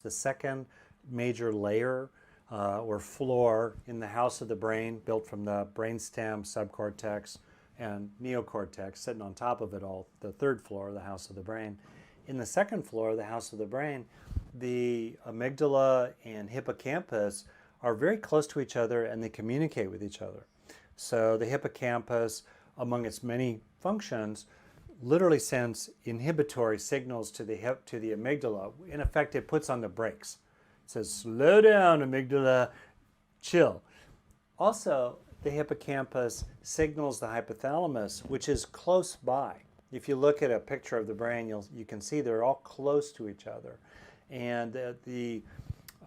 The second major layer or floor in the house of the brain, built from the brainstem, subcortex, and neocortex, sitting on top of it all, the third floor, the house of the brain. In the second floor, the house of the brain, the amygdala and hippocampus are very close to each other and they communicate with each other. So the hippocampus, among its many functions, literally sends inhibitory signals to the amygdala. In effect, it puts on the brakes. It says, slow down, amygdala, chill. Also, the hippocampus signals the hypothalamus, which is close by. If you look at a picture of the brain, you can see they're all close to each other. And the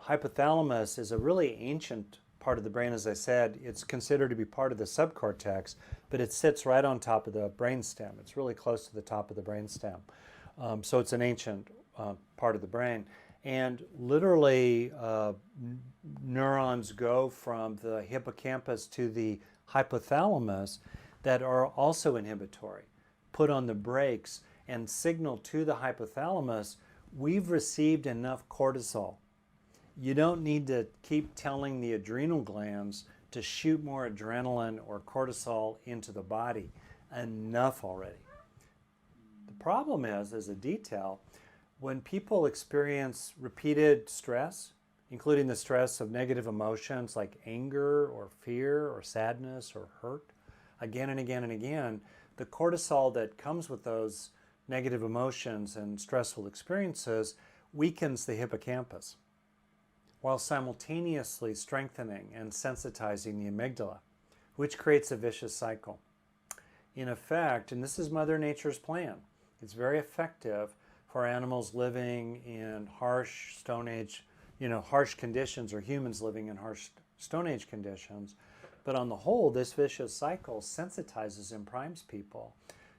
hypothalamus is a really ancient part of the brain. As I said, it's considered to be part of the subcortex, but it sits right on top of the brainstem. It's really close to the top of the brainstem. So it's an ancient part of the brain. And literally, neurons go from the hippocampus to the hypothalamus that are also inhibitory, put on the brakes, and signal to the hypothalamus, we've received enough cortisol. You don't need to keep telling the adrenal glands to shoot more adrenaline or cortisol into the body. Enough already. The problem is, as a detail, when people experience repeated stress, including the stress of negative emotions like anger or fear or sadness or hurt, again and again and again, the cortisol that comes with those negative emotions and stressful experiences weakens the hippocampus, while simultaneously strengthening and sensitizing the amygdala, which creates a vicious cycle. In effect, and this is Mother Nature's plan, it's very effective for animals living in harsh Stone Age, harsh conditions, or humans living in harsh Stone Age conditions. But on the whole, this vicious cycle sensitizes and primes people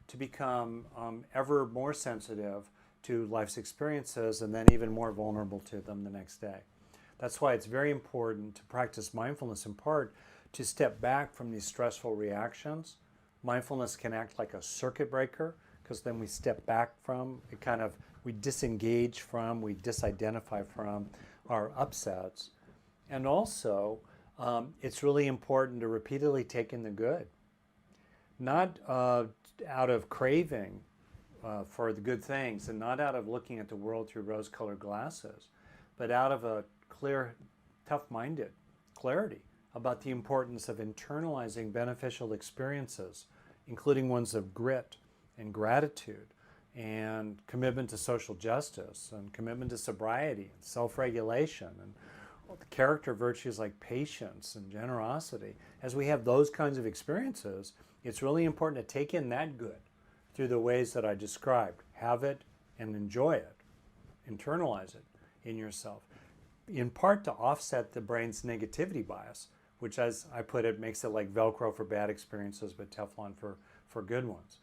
to become ever more sensitive to life's experiences and then even more vulnerable to them the next day. That's why it's very important to practice mindfulness, in part to step back from these stressful reactions. Mindfulness can act like a circuit breaker, because then we step back from it, we disengage from, we disidentify from our upsets. And also, it's really important to repeatedly take in the good, not out of craving for the good things, and not out of looking at the world through rose-colored glasses, but out of a clear, tough-minded clarity about the importance of internalizing beneficial experiences, including ones of grit and gratitude and commitment to social justice and commitment to sobriety and self-regulation and the character virtues like patience and generosity. As we have those kinds of experiences, it's really important to take in that good through the ways that I described. Have it and enjoy it. Internalize it in yourself. In part to offset the brain's negativity bias, which, as I put it, makes it like Velcro for bad experiences but Teflon for good ones.